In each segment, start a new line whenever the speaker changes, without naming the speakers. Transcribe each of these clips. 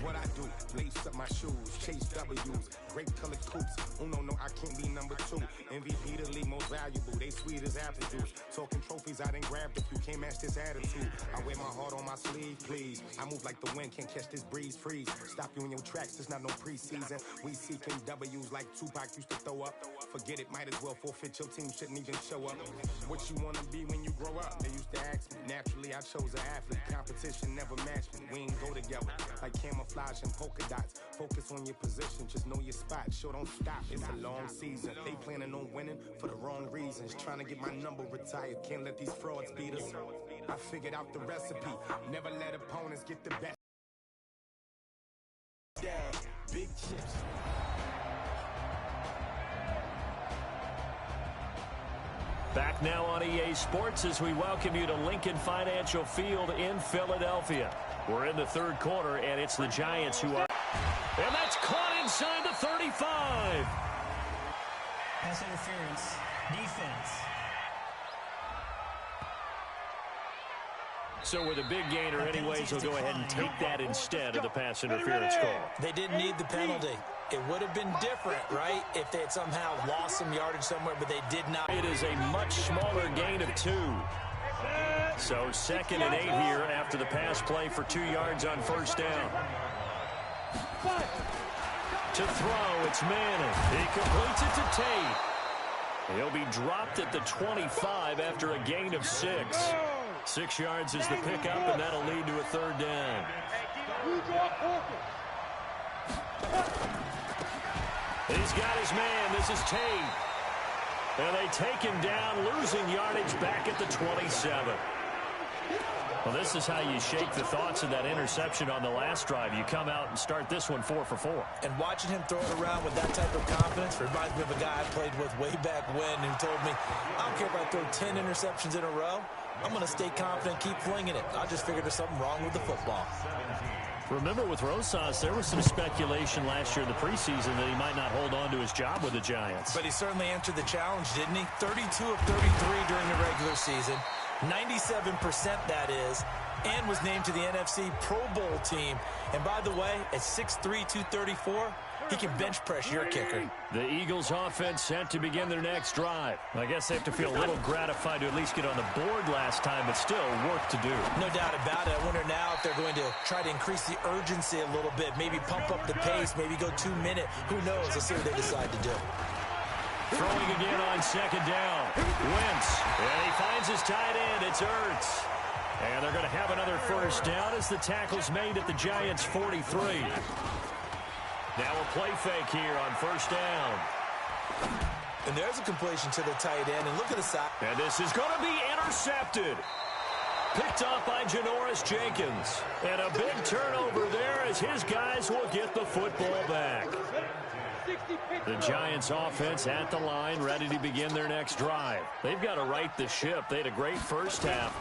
What I do, lace up my shoes, chase W's, great colored coops. Uno, no, I can't be number 2. MVP the league most valuable, they sweet as apple juice. Talking trophies, I done grabbed a few, can't match this attitude. I wear my heart on my sleeve, please. I move like the wind, can't catch this breeze, freeze. Stop you in your tracks, it's not no preseason. We seeking W's like Tupac used to throw up. Forget it, might as well forfeit, your team shouldn't even show up. What you wanna be when you grow up? They used to ask me. Naturally, I chose an athlete. Competition never matched me. We ain't go together like camouflage and polka dots. Focus on your position, just know your spot. Sure, don't stop, it's a long season. They planning on winning for the wrong reasons. Trying to get my number retired, can't let these frauds beat us. I figured out the recipe, never let opponents get the best. Down, big chips.
Back now on EA Sports as we welcome you to Lincoln Financial Field in Philadelphia. We're in the third quarter, and it's the Giants who are... And that's caught inside the 35.
Pass interference. Defense.
So with a big gainer anyways, he'll go ahead and take that instead of the pass interference call.
They didn't need the penalty. It would have been different, right, if they had somehow lost some yardage somewhere, but they did not.
It is a much smaller gain of 2. So 2nd and 8 here after the pass play for 2 yards on first down. To throw, it's Manning. He completes it to Tate. He'll be dropped at the 25 after a gain of 6. 6 yards is the pickup, and that'll lead to a third down. He's got his man. This is Tate. And they take him down, losing yardage back at the 27. Well, this is how you shake the thoughts of that interception on the last drive. You come out and start this one 4 for 4.
And watching him throw it around with that type of confidence reminds me of a guy I played with way back when who told me, I don't care if I throw 10 interceptions in a row. I'm going to stay confident, keep flinging it. I just figured there's something wrong with the football.
Remember with Rosas, there was some speculation last year in the preseason that he might not hold on to his job with the Giants.
But he certainly answered the challenge, didn't he? 32 of 33 during the regular season. 97% that is, and was named to the NFC Pro Bowl team. And by the way, at 6'3", 234, he can bench press your kicker.
The Eagles offense set to begin their next drive. I guess they have to feel a little gratified to at least get on the board last time, but still work to do.
No doubt about it. I wonder now if they're going to try to increase the urgency a little bit, maybe pump up the pace, maybe go 2-minute. Who knows? Let's see what they decide to do.
Throwing again on second down. Wentz. And he finds his tight end. It's Ertz. And they're going to have another first down as the tackle's made at the Giants' 43. Now a play fake here on first down.
And there's a completion to the tight end. And look at the side.
And this is going to be intercepted. Picked off by Janoris Jenkins. And a big turnover there as his guys will get the football back. The Giants offense at the line, ready to begin their next drive. They've got to right the ship. They had a great first half,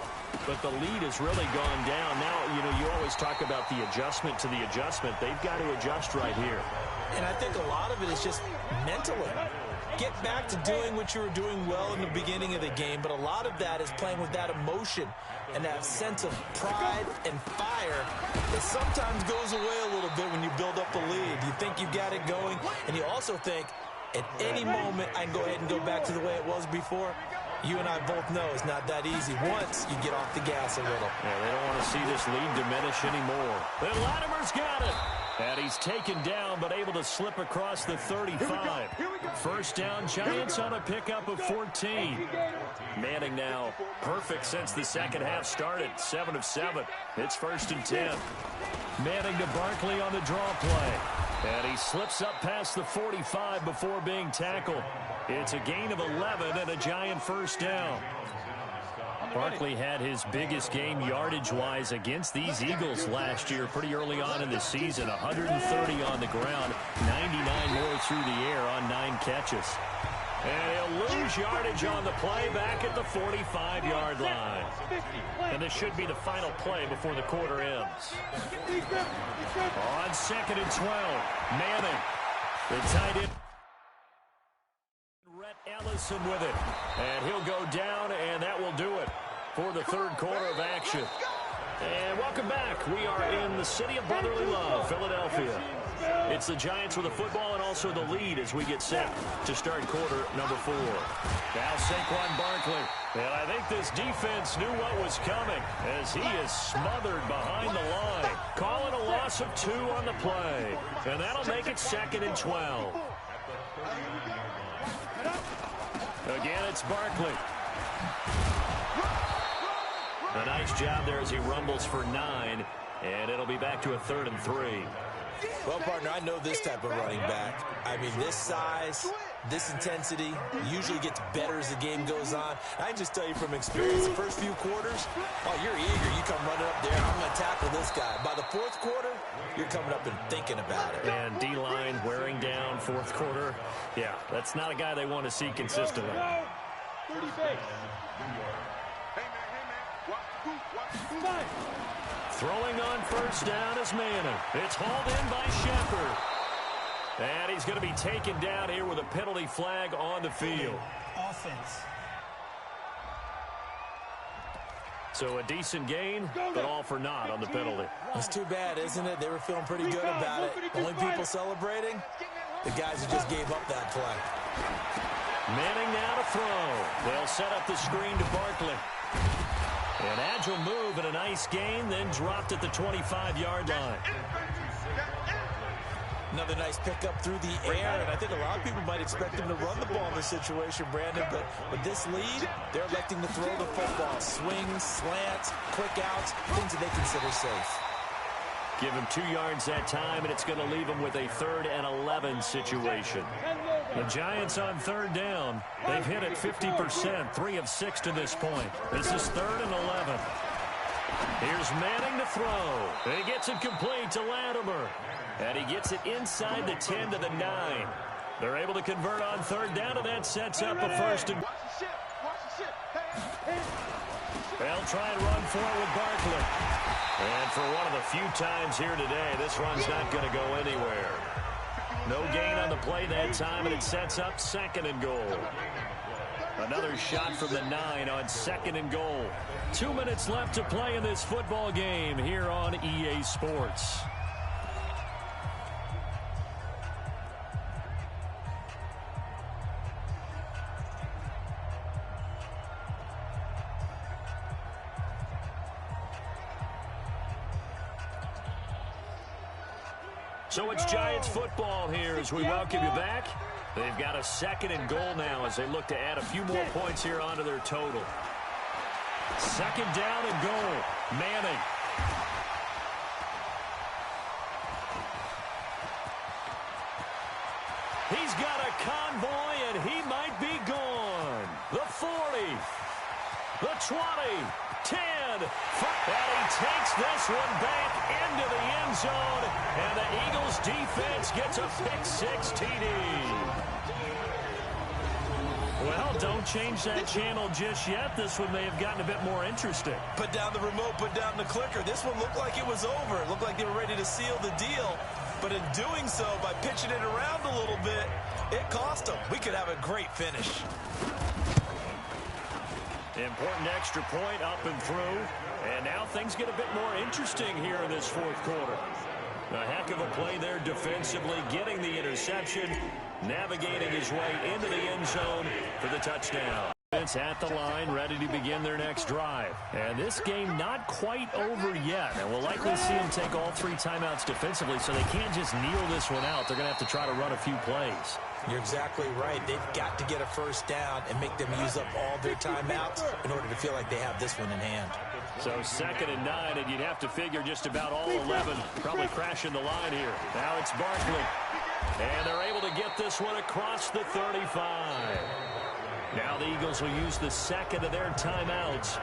but the lead has really gone down. Now, you always talk about the adjustment to the adjustment. They've got to adjust right here.
And I think a lot of it is just mentally. Get back to doing what you were doing well in the beginning of the game, but a lot of that is playing with that emotion and that sense of pride and fire that sometimes goes away a little bit when you build up a lead. You think you've got it going, and you also think at any moment I can go ahead and go back to the way it was before. You and I both know it's not that easy once you get off the gas a little.
Yeah, they don't want to see this lead diminish anymore. And Latimer's got it. And he's taken down, but able to slip across the 35. First down, Giants on a pickup of 14. Manning now perfect since the second half started. 7 of 7. It's 1st and 10. Manning to Barkley on the draw play. And he slips up past the 45 before being tackled. It's a gain of 11 and a Giant first down. Barkley had his biggest game yardage-wise against these Eagles last year pretty early on in the season. 130 on the ground, 99 more through the air on 9 catches. And he'll lose yardage on the play back at the 45-yard line. And this should be the final play before the quarter ends. On 2nd and 12, Manning, the tight end. Rhett Ellison with it. And he'll go down, and that will do it for the third quarter of action. And welcome back. We are in the city of brotherly love, Philadelphia. It's the Giants with the football and also the lead as we get set to start quarter number 4. Now Saquon Barkley. And I think this defense knew what was coming as he is smothered behind the line. Calling a loss of 2 on the play. And that'll make it 2nd and 12. Again, it's Barkley. A nice job there as he rumbles for 9. And it'll be back to a 3rd and 3.
Well, partner, I know this type of running back. I mean, this size, this intensity usually gets better as the game goes on. I can just tell you from experience, the first few quarters, oh, you're eager. You come running up there, I'm going to tackle this guy. By the 4th quarter, you're coming up and thinking about it.
And D-line wearing down 4th quarter. Yeah, that's not a guy they want to see consistently. Throwing on first down is Manning. It's hauled in by Shepard. And he's going to be taken down here with a penalty flag on the field.
Offense.
So a decent gain, but all for naught on the penalty.
It's too bad, isn't it? They were feeling pretty good about it. Only people celebrating, the guys who just gave up that play.
Manning now to throw. They'll set up the screen to Barkley. An agile move and a nice gain, then dropped at the 25-yard line.
Another nice pickup through the air, and I think a lot of people might expect him to run the ball in this situation, Brandon, but with this lead, they're electing to throw the football. Swings, slants, quick outs, things that they consider safe.
Give him 2 yards that time, and it's going to leave him with a 3rd and 11 situation. The Giants on 3rd down. They've hit it 50%, 3 of 6 to this point. This is 3rd and 11. Here's Manning to throw. He gets it complete to Latimer. And he gets it inside the 10 to the 9. They're able to convert on 3rd down, and that sets up a 1st and... They'll try and run for it with Barkley. And for one of the few times here today, this run's not going to go anywhere. No gain on the play that time, and it sets up 2nd and goal. Another shot from the 9 on 2nd and goal. 2 minutes left to play in this football game here on EA Sports. So it's Giants football here as we welcome you back. They've got a 2nd and goal now as they look to add a few more points here onto their total. 2nd down and goal. Manning. He's got a convoy, and he might be gone. The 40, the 20, 10, and he takes this one back into the end zone, and the Eagles defense gets a pick-6 TD. Well, don't change that channel just yet. This one may have gotten a bit more interesting.
Put down the remote, put down the clicker. This one looked like it was over. It looked like they were ready to seal the deal. But in doing so, by pitching it around a little bit, it cost them. We could have a great finish.
Important extra point up and through. And now things get a bit more interesting here in this 4th quarter. A heck of a play there defensively, getting the interception, navigating his way into the end zone for the touchdown. It's at the line, ready to begin their next drive. And this game not quite over yet. And we'll likely see them take all 3 timeouts defensively, so they can't just kneel this one out. They're going to have to try to run a few plays.
You're exactly right. They've got to get a 1st down and make them use up all their timeouts in order to feel like they have this one in hand.
So 2nd and 9, and you'd have to figure just about all 11 probably crashing the line here. Now it's Barkley. And they're able to get this one across the 35. Now the Eagles will use the 2nd of their timeouts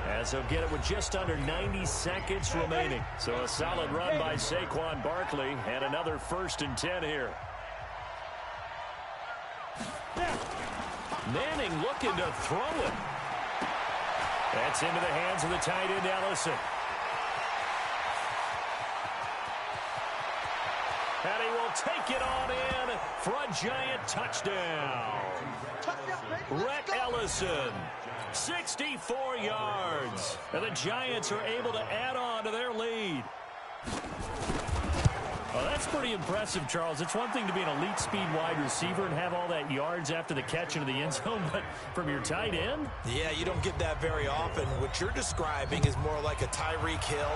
as they'll get it with just under 90 seconds remaining. So a solid run by Saquon Barkley and another 1st and 10 here. Manning looking to throw it. That's into the hands of the tight end, Ellison. And he will take it on in for a giant touchdown. Rhett Ellison, 64 yards. And the Giants are able to add on to their lead. Well, that's pretty impressive, Charles. It's one thing to be an elite speed wide receiver and have all that yards after the catch into the end zone, but from your tight end?
Yeah, you don't get that very often. What you're describing is more like a Tyreek Hill,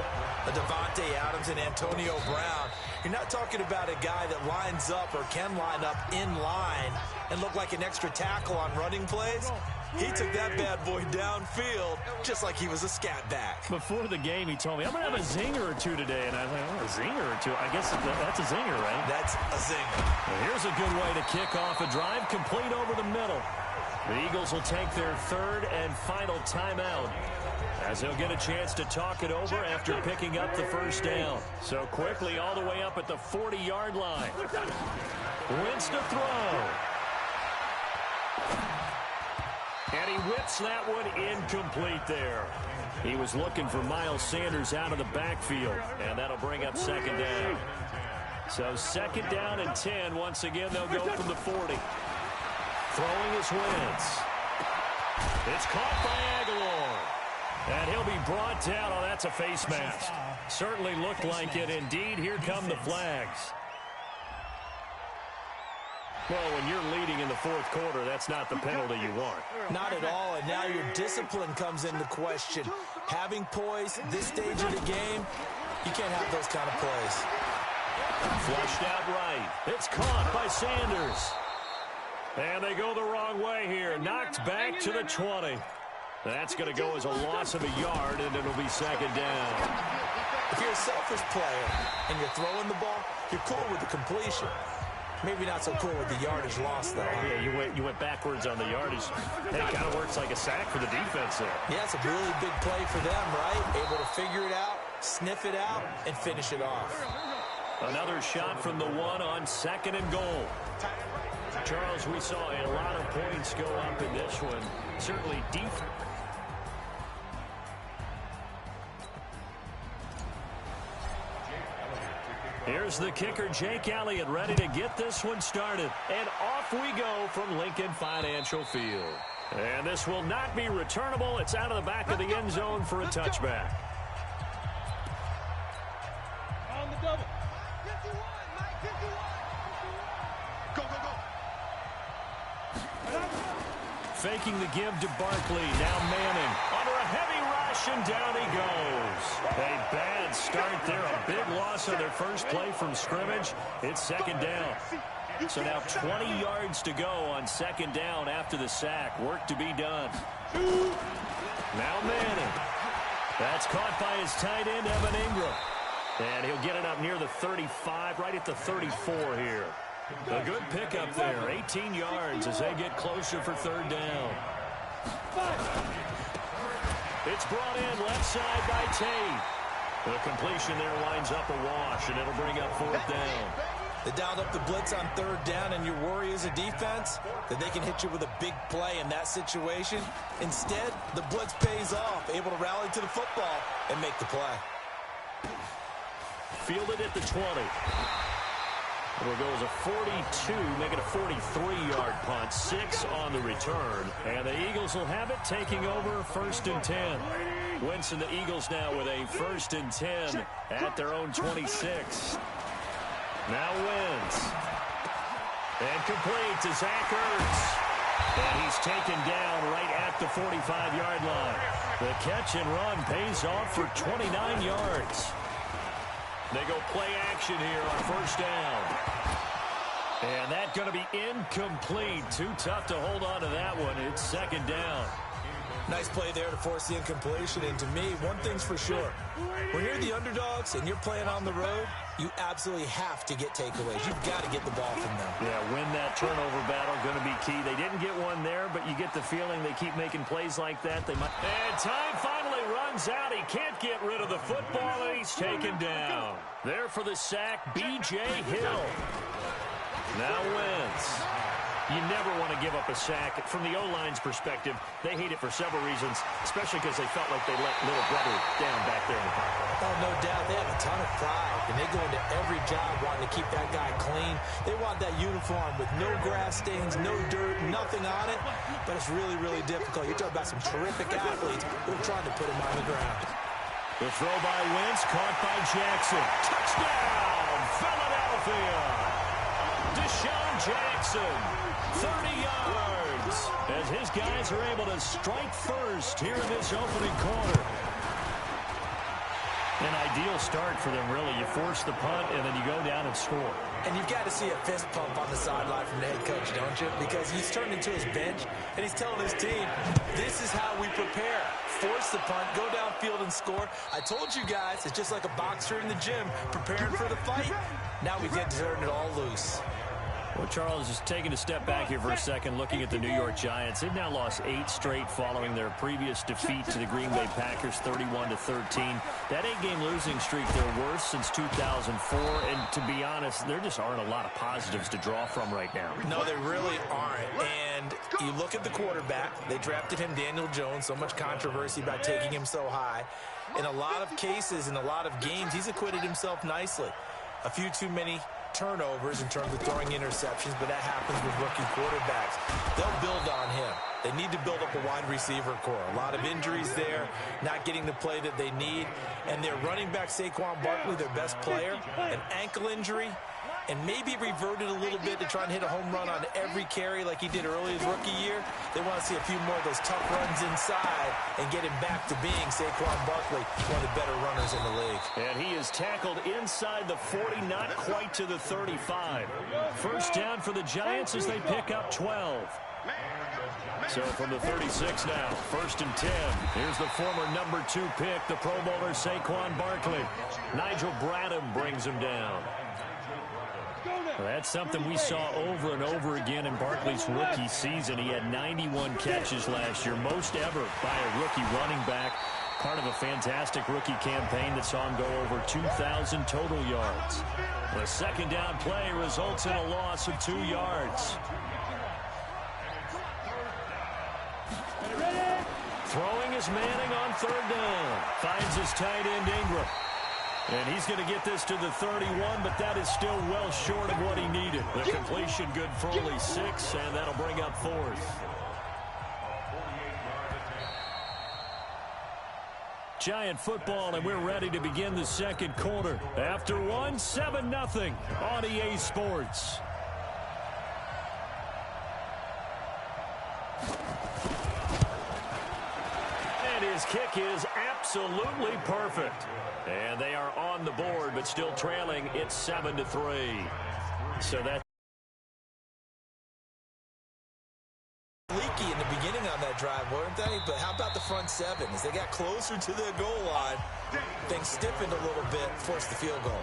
a Devontae Adams, and Antonio Brown. You're not talking about a guy that lines up or can line up in line and look like an extra tackle on running plays. He took that bad boy downfield just like he was a scat back.
Before the game, he told me, I'm going to have a zinger or two today. And I was like, oh, a zinger or two? I guess that's a zinger, right?
That's a zinger.
Well, here's a good way to kick off a drive, complete over the middle. The Eagles will take their third and final timeout, as they'll get a chance to talk it over after picking up the first down. So quickly all the way up at the 40-yard line. Wins to throw. And he whips that one incomplete there. He was looking for Miles Sanders out of the backfield, and that'll bring up second down. So second down and 10. Once again, they'll go from the 40. Throwing his Wentz. It's caught by Aguilar. And he'll be brought down. Oh, that's a face mask. Certainly looked like it. Indeed, here come the flags. Well, when you're leading in the fourth quarter, that's not the penalty you want.
Not at all, and now your discipline comes into question. Having poise this stage of the game, you can't have those kind of plays.
Flushed out right. It's caught by Sanders. And they go the wrong way here. Knocked back to the 20. That's going to go as a loss of a yard, and it'll be second down.
If you're a selfish player and you're throwing the ball, you're cool with the completion. Maybe not so cool with the yardage loss, though.
Yeah, you went backwards on the yardage. Hey, it kind of works like a sack for the defense there.
Yeah, it's a really big play for them, right? Able to figure it out, sniff it out, and finish it off.
Another shot from the one on second and goal. Charles, we saw a lot of points go up in this one. Certainly deep. Here's the kicker, Jake Elliott, ready to get this one started. And off we go from Lincoln Financial Field. And this will not be returnable. It's out of the back of the end zone for a touchback.
On the double. 51, Mike, 51. Go, go, go.
Faking the give to Barkley. Now Manning under a heavy rush, and down he goes. A bad start there. A big loss on their first play from scrimmage. It's second down. So now 20 yards to go on second down after the sack. Work to be done. Now Manning. That's caught by his tight end, Evan Ingram. And he'll get it up near the 35, right at the 34 here. A good pickup there, 18 yards as they get closer for third down. It's brought in left side by Tate. The completion there winds up a wash, and it'll bring up fourth down.
They dialed up the blitz on third down, and your worry as a defense that they can hit you with a big play in that situation. Instead, the blitz pays off, able to rally to the football and make the play.
Fielded at the 20. It'll go as a 42, make it a 43-yard punt. 6 on the return. And the Eagles will have it, taking over first and 10. Wentz and the Eagles now with a first and 10 at their own 26. Now Wentz. And complete to Zach Ertz. And he's taken down right at the 45-yard line. The catch and run pays off for 29 yards. They go play action here on first down. And that's going to be incomplete. Too tough to hold on to that one. It's second down.
Nice play there to force the incompletion. And to me, one thing's for sure. When you're the underdogs and you're playing on the road, you absolutely have to get takeaways. You've got to get the ball from them.
Yeah, win that turnover battle, going to be key. They didn't get one there, but you get the feeling they keep making plays like that. They might. And time finally runs out. He can't get rid of the football, and he's taken down. There for the sack, B.J. Hill. Now Wentz. You never want to give up a sack. From the O-line's perspective, they hate it for several reasons, especially because they felt like they let little brother down back there in the pocket.
Oh, no doubt. They have a ton of pride, and they go into every job wanting to keep that guy clean. They want that uniform with no grass stains, no dirt, nothing on it, but it's really, really difficult. You're talking about some terrific athletes who are trying to put him on the ground.
The throw by Wentz, caught by Jackson. Touchdown, Philadelphia! Deshaun Jackson, 30 yards, as his guys are able to strike first here in this opening quarter. An ideal start for them, really. You force the punt, and then you go down and score.
And you've got to see a fist pump on the sideline from the head coach, don't you? Because he's turned into his bench, and he's telling his team, this is how we prepare. Force the punt, go downfield and score. I told you guys, it's just like a boxer in the gym preparing for the fight. Now we get to turn it all loose.
Well, Charles, just taking a step back here for a second, looking at the New York Giants. They've now lost 8 straight following their previous defeat to the Green Bay Packers, 31-13. That 8-game losing streak, their worst since 2004. And to be honest, there just aren't a lot of positives to draw from right now.
No, they really aren't. And you look at the quarterback. They drafted him, Daniel Jones. So much controversy about taking him so high. In a lot of cases, in a lot of games, he's acquitted himself nicely. A few too many turnovers in terms of throwing interceptions, but that happens with rookie quarterbacks. They'll build on him. They need to build up a wide receiver core. A lot of injuries there, not getting the play that they need. And their running back, Saquon Barkley, their best player, an ankle injury, and maybe reverted a little bit to try and hit a home run on every carry like he did early his rookie year. They want to see a few more of those tough runs inside and get him back to being Saquon Barkley, one of the better runners in the league.
And he is tackled inside the 40, not quite to the 35. First down for the Giants as they pick up 12. So from the 36 now, 1st and 10. Here's the former number 2 pick, the Pro Bowler Saquon Barkley. Nigel Bradham brings him down. Well, that's something we saw over and over again in Barkley's rookie season. He had 91 catches last year, most ever by a rookie running back. Part of a fantastic rookie campaign that saw him go over 2,000 total yards. The second down play results in a loss of 2 yards. Throwing is Manning on 3rd down. Finds his tight end Ingram. And he's going to get this to the 31, but that is still well short of what he needed. The completion good for only 6, and that'll bring up 4th. Giant football, and we're ready to begin the second quarter. After 1, 7-0 on EA Sports. And his kick is absolutely perfect. And they are on the board, but still trailing. It's 7-3. So that's
leaky in the beginning on that drive, weren't they? But how about the front 7? As they got closer to the goal line, things stiffened a little bit, forced the field goal.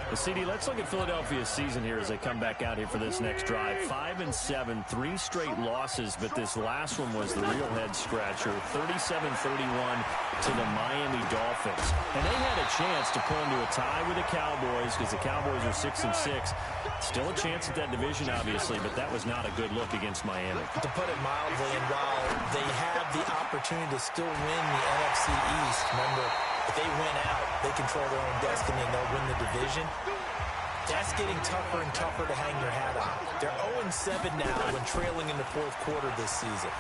Well, CD, let's look at Philadelphia's season here as they come back out here for this next drive. 5-7, 3 straight losses, but this last one was the real head-scratcher. 37-31 to the Miami Dolphins. And they had a chance to pull into a tie with the Cowboys because the Cowboys are 6-6. Still a chance at that division, obviously, but that was not a good look against Miami.
To put it mildly, and while they have the opportunity to still win the NFC East, remember, if they win out, they control their own destiny and they'll win the division. That's getting tougher and tougher to hang your hat on. They're 0-7 now when trailing in the 4th quarter this season.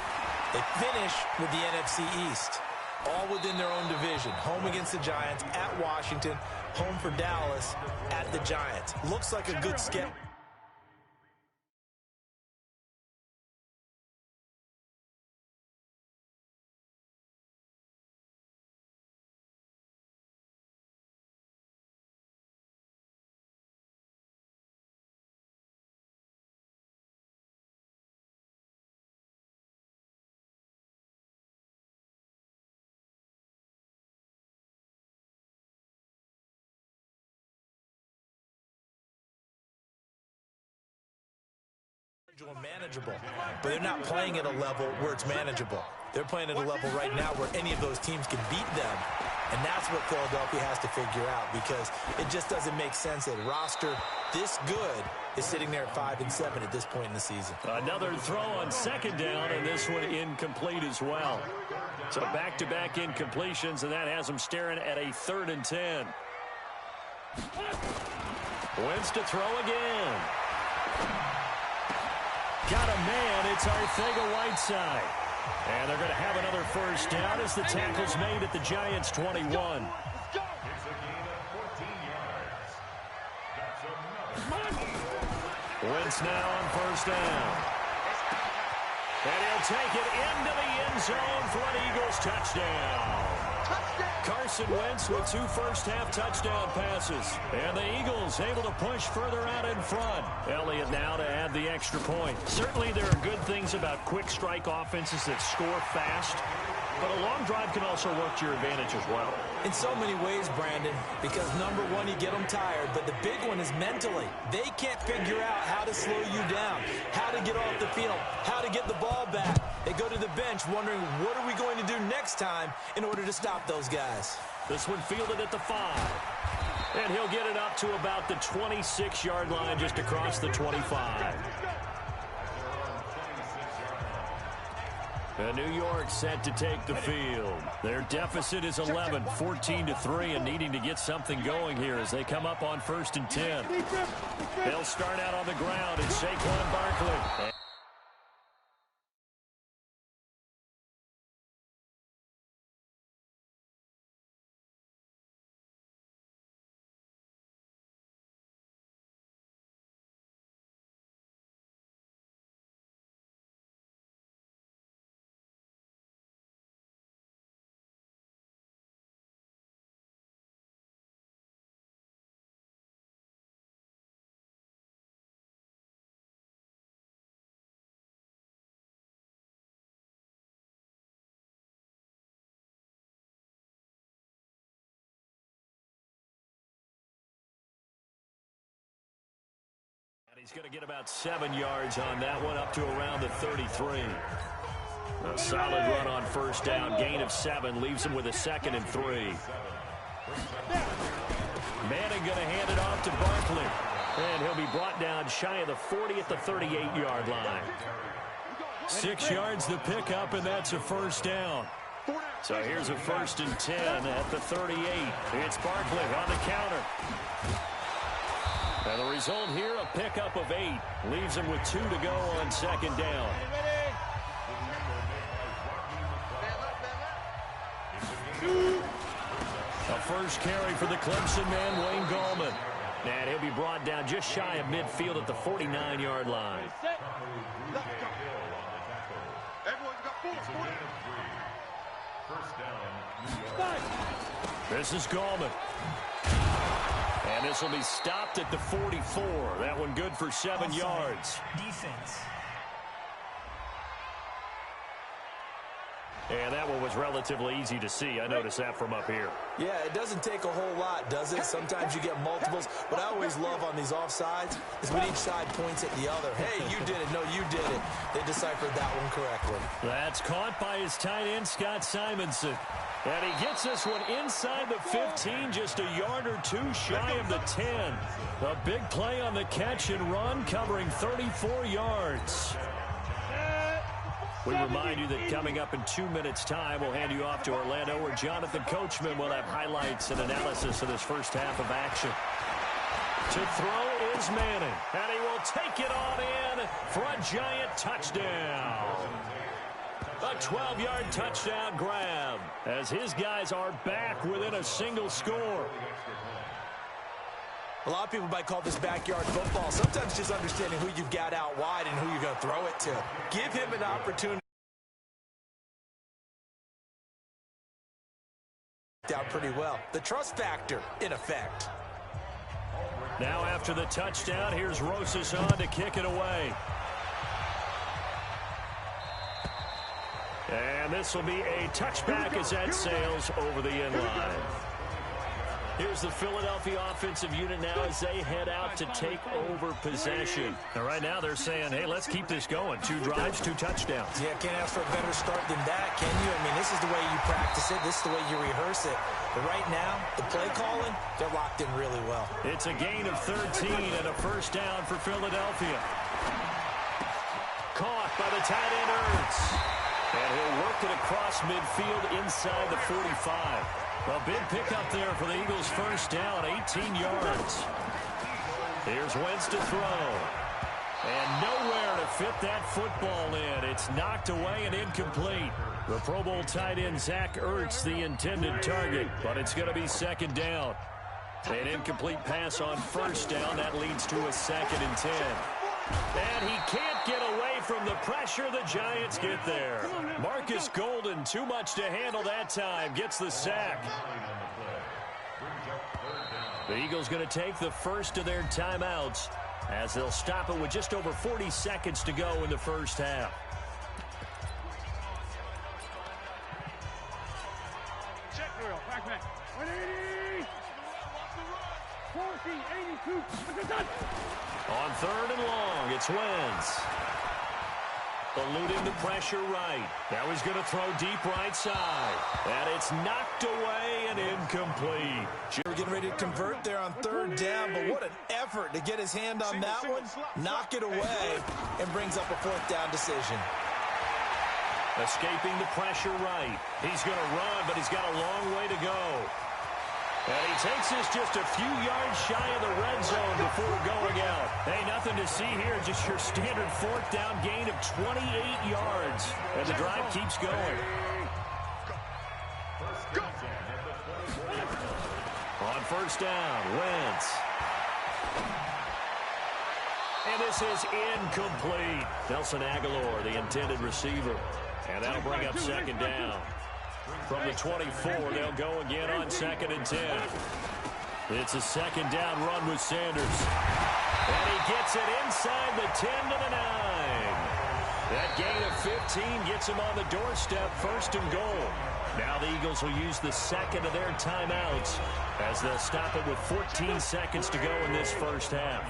They finish with the NFC East, all within their own division. Home against the Giants, at Washington, home for Dallas, at the Giants. Looks like a good schedule. Manageable, but they're not playing at a level where it's manageable. They're playing at a level right now where any of those teams can beat them. And that's what Philadelphia has to figure out, because it just doesn't make sense that a roster this good is sitting there at 5-7 at this point in the season.
Another throw on second down, and this one incomplete as well. So back-to-back incompletions, and that has them staring at a 3rd and 10. Wentz to throw again. Got a man. It's Arcega-Whiteside. And they're going to have another first down as the tackle's made at the Giants' 21. Wentz now on first down. And he'll take it into the end zone for an Eagles touchdown. Carson Wentz with 2 first-half touchdown passes. And the Eagles able to push further out in front. Elliott now to add the extra point. Certainly there are good things about quick strike offenses that score fast. But a long drive can also work to your advantage as well.
In so many ways, Brandon, because number one, you get them tired, but the big one is mentally. They can't figure out how to slow you down, how to get off the field, how to get the ball back. They go to the bench wondering, what are we going to do next time in order to stop those guys?
This one fielded at the 5. And he'll get it up to about the 26-yard line, just across the 25. And New York set to take the field. Their deficit is 11, 14-3, and needing to get something going here as they come up on 1st and 10. They'll start out on the ground. It's Saquon Barkley. He's going to get about 7 yards on that one, up to around the 33. A solid run on first down. Gain of 7 leaves him with a 2nd and 3. Manning going to hand it off to Barkley. And he'll be brought down shy of the 40 at the 38-yard line. 6 yards the pickup, and that's a first down. So here's a 1st and 10 at the 38. It's Barkley on the counter. And the result here, a pickup of 8. Leaves him with 2 to go on second down. A first carry for the Clemson man, Wayne Gallman. And he'll be brought down just shy of midfield at the 49-yard line. This is Gallman. And this will be stopped at the 44. That one good for 7 yards.
Defense.
And that one was relatively easy to see. I noticed that from up here.
Yeah, it doesn't take a whole lot, does it? Sometimes you get multiples. What I always love on these offsides is when each side points at the other. Hey, you did it. No, you did it. They deciphered that one correctly.
That's caught by his tight end, Scott Simonson. And he gets this one inside the 15, just a yard or 2 shy of the 10. A big play on the catch and run, covering 34 yards. We remind you that coming up in 2 minutes' time, we'll hand you off to Orlando, where Jonathan Coachman will have highlights and analysis of this first half of action. To throw is Manning, and he will take it on in for a Giant touchdown. A 12-yard touchdown grab as his guys are back within a single score.
A lot of people might call this backyard football. Sometimes just understanding who you've got out wide and who you're going to throw it to. Give him an opportunity. Out pretty well. The trust factor in effect.
Now after the touchdown, here's Rosas on to kick it away. And this will be a touchback as that sails over the end line. Here's the Philadelphia offensive unit now as they head out to take over possession. And right now they're saying, hey, let's keep this going. 2 drives, 2 touchdowns.
Yeah, can't ask for a better start than that, can you? I mean, this is the way you practice it. This is the way you rehearse it. But right now, the play calling, they're locked in really well.
It's a gain of 13 and a first down for Philadelphia. Caught by the tight end, Ertz. And he'll work it across midfield inside the 45. A big pickup there for the Eagles' first down, 18 yards. Here's Wentz to throw. And nowhere to fit that football in. It's knocked away and incomplete. The Pro Bowl tight end, Zach Ertz, the intended target. But it's going to be second down. An incomplete pass on first down. That leads to a 2nd and 10. And he can't get away from the pressure. The Giants get there. Marcus Golden, too much to handle that time, gets the sack. The Eagles going to take the first of their timeouts as they'll stop it with just over 40 seconds to go in the first half.
Check drill. Back. 180. 82.
On 3rd and long, it's Wentz. Eluding the pressure right. Now he's going to throw deep right side. And it's knocked away and incomplete.
We're getting ready to convert there on 3rd down, but what an effort to get his hand on that one, knock it away, and brings up a 4th down decision.
Escaping the pressure right. He's going to run, but he's got a long way to go. And he takes this just a few yards shy of the red zone before going out. Hey, nothing to see here, just your standard 4th down gain of 28 yards. And the drive keeps going. On first down, Wentz. And this is incomplete. Nelson Aguilar, the intended receiver. And that'll bring up second down. From the 24, they'll go again on 2nd and 10. It's a second down run with Sanders. And he gets it inside the 10 to the 9. That gain of 15 gets him on the doorstep, 1st and goal. Now the Eagles will use the second of their timeouts as they'll stop it with 14 seconds to go in this first half.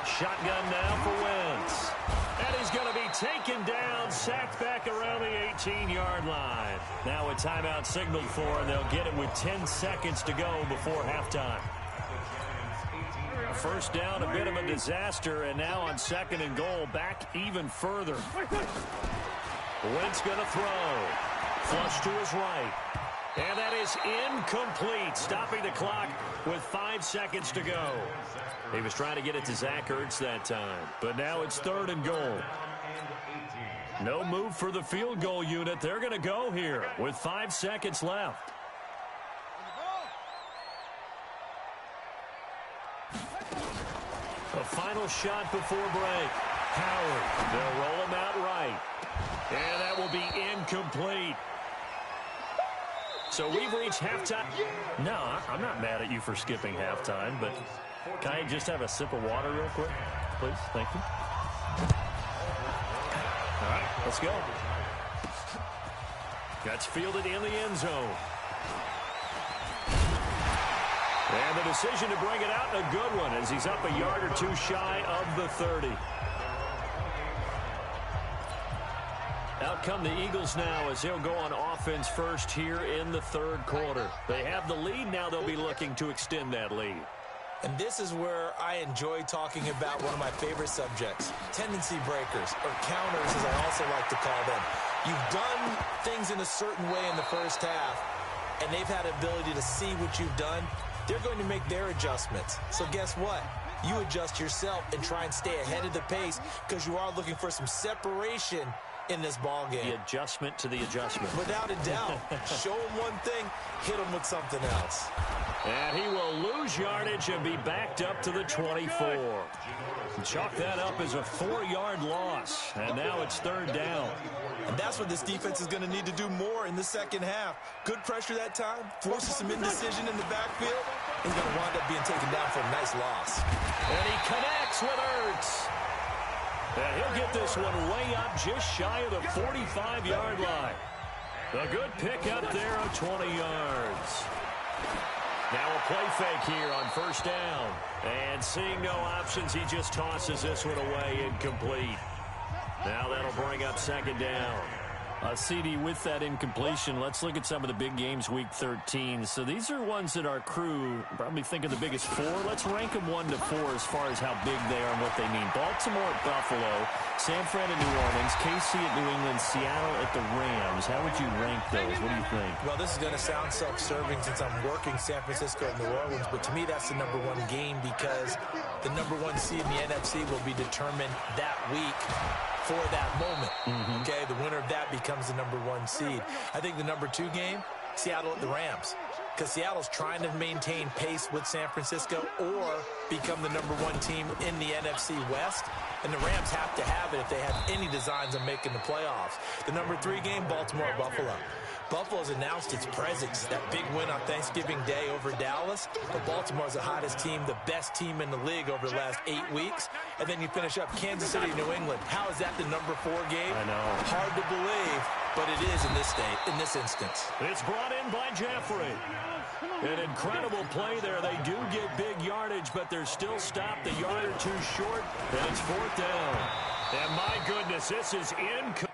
Shotgun now for Wentz. And he's going to be taken down, sacked back around the 18-yard line. Now a timeout signaled for, and they'll get it with 10 seconds to go before halftime. First down, a bit of a disaster, and now on 2nd and goal, back even further. Wentz going to throw. Flush to his right. And that is incomplete, stopping the clock with 5 seconds to go. He was trying to get it to Zach Ertz that time, but now it's 3rd and goal. No move for the field goal unit. They're going to go here with 5 seconds left. A final shot before break. Howard, they'll roll him out right. And that will be incomplete. So we've reached halftime. No, I'm not mad at you for skipping halftime, but can I just have a sip of water real quick, please? Thank you. All right, let's go. That's fielded in the end zone. And the decision to bring it out, a good one, as he's up a yard or two shy of the 30. Out come the Eagles now as they'll go on offense first here in the 3rd quarter. They have the lead. Now they'll be looking to extend that lead.
And this is where I enjoy talking about one of my favorite subjects, tendency breakers, or counters as I also like to call them. You've done things in a certain way in the first half, and they've had the ability to see what you've done. They're going to make their adjustments. So guess what? You adjust yourself and try and stay ahead of the pace because you are looking for some separation in this ball game.
The adjustment to the adjustment.
Without a doubt. Show him one thing, hit him with something else.
And he will lose yardage and be backed up to the 24. Chalk that up as a 4-yard loss. And now it's 3rd down.
And that's what this defense is going to need to do more in the second half. Good pressure that time, forces some indecision in the backfield. He's going to wind up being taken down for a nice loss.
And he connects with Ertz. And he'll get this one way up just shy of the 45-yard line. A good pick up there of 20 yards. Now a play fake here on first down. And seeing no options, he just tosses this one away, incomplete. Now that'll bring up second down.
CD, with that incompletion, let's look at some of the big games week 13. So these are ones that our crew probably think are the biggest four. Let's rank them 1 to 4 as far as how big they are and what they mean. Baltimore at Buffalo, San Fran at New Orleans, KC at New England, Seattle at the Rams. How would you rank those? What do you think?
Well, this is going to sound self-serving since I'm working San Francisco and New Orleans, but to me that's the number one game because the number one seed in the NFC will be determined that week for that moment. Okay, the winner of that becomes the number one seed. I think the number 2 game, Seattle at the Rams, because Seattle's trying to maintain pace with San Francisco or become the number 1 team in the NFC West, and the Rams have to have it if they have any designs on making the playoffs. The number 3 game, Baltimore at Buffalo. Buffalo's announced its presence, that big win on Thanksgiving Day over Dallas. But Baltimore's the hottest team, the best team in the league over the last 8 weeks. And then you finish up Kansas City, New England. How is that the number 4 game?
I know.
Hard to believe, but it is in this instance.
It's brought in by Jeffrey. An incredible play there. They do get big yardage, but they're still stopped a yard or two short, and it's 4th down. And my goodness, this is incomplete.